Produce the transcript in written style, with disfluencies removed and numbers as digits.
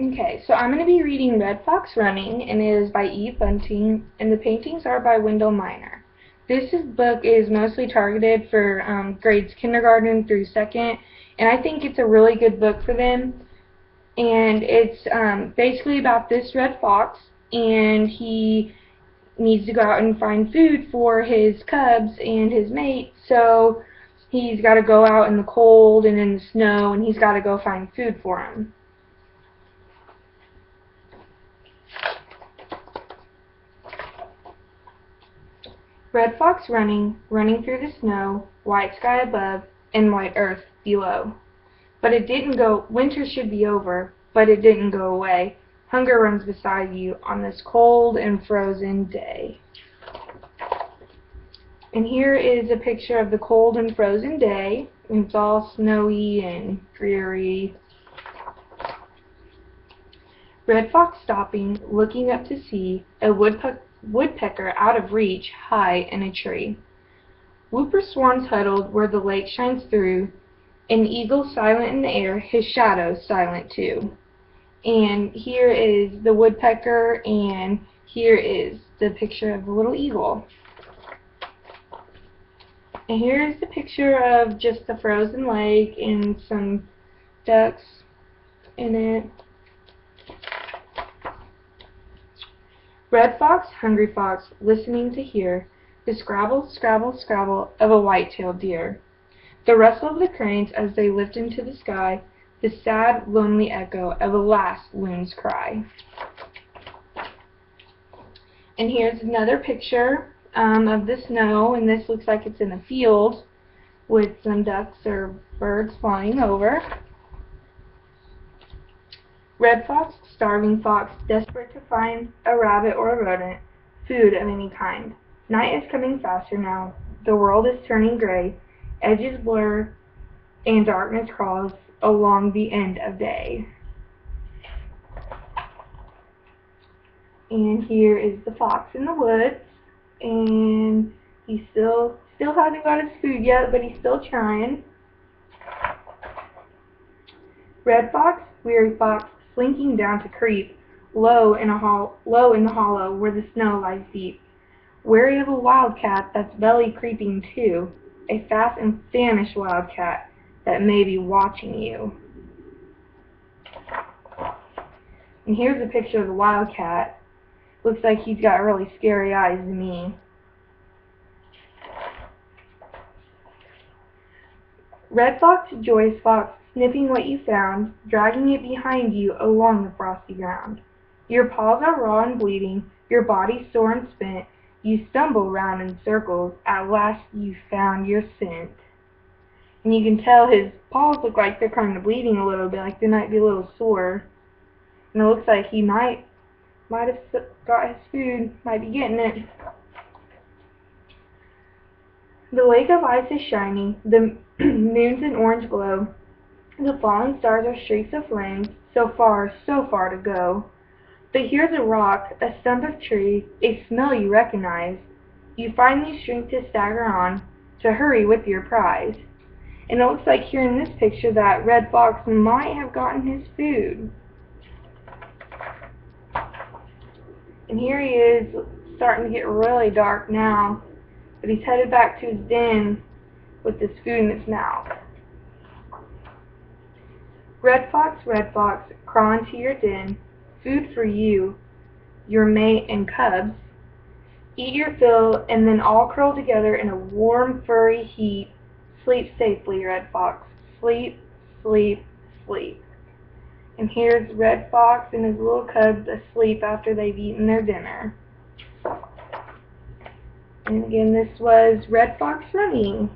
Okay, so I'm going to be reading Red Fox Running, and it is by Bunting, and the paintings are by Wendell. This book is mostly targeted for grades kindergarten through second, and I think it's a really good book for them. And it's basically about this red fox, and he needs to go out and find food for his cubs and his mate, so he's got to go out in the cold and in the snow, and he's got to go find food for them. Red fox running, running through the snow, white sky above, and white earth below. But it didn't go, winter should be over, but it didn't go away. Hunger runs beside you on this cold and frozen day. And here is a picture of the cold and frozen day. It's all snowy and dreary. Red fox stopping, looking up to see a woodpecker out of reach, high in a tree. Whooper swans huddled where the lake shines through, an eagle silent in the air, his shadow silent too. And here is the woodpecker, and here is the picture of the little eagle. And here is the picture of just the frozen lake and some ducks in it. Red fox, hungry fox, listening to hear the scrabble, scrabble, scrabble of a white-tailed deer, the rustle of the cranes as they lift into the sky, the sad, lonely echo of a last loon's cry. And here's another picture of the snow, and this looks like it's in a field with some ducks or birds flying over. Red fox, starving fox, desperate to find a rabbit or a rodent, food of any kind. Night is coming faster now. The world is turning gray. Edges blur, and darkness crawls along the end of day. And here is the fox in the woods, and he still hasn't got his food yet, but he's still trying. Red fox, weary fox, slinking down to creep, low in the hollow where the snow lies deep, wary of a wildcat that's belly creeping too, a fast and famished wildcat that may be watching you. And here's a picture of the wildcat. Looks like he's got really scary eyes to me. Red fox, joyous fox, sniffing what you found, dragging it behind you along the frosty ground. Your paws are raw and bleeding, your body sore and spent, you stumble round in circles, at last you found your scent. And you can tell his paws look like they're kind of bleeding a little bit, like they might be a little sore. And it looks like he might have got his food, might be getting it. The lake of ice is shining, the moon's an orange glow. The falling stars are streaks of flames, so far to go. But here's a rock, a stump of tree, a smell you recognize. You finally strength to stagger on, to hurry with your prize. And it looks like here in this picture that red fox might have gotten his food. And here he is, starting to get really dark now, but he's headed back to his den with this food in his mouth. Red fox, crawl into your den, food for you, your mate and cubs. Eat your fill, and then all curl together in a warm, furry heap. Sleep safely, red fox. Sleep, sleep, sleep. And here's Red Fox and his little cubs asleep after they've eaten their dinner. And again, this was Red Fox Running.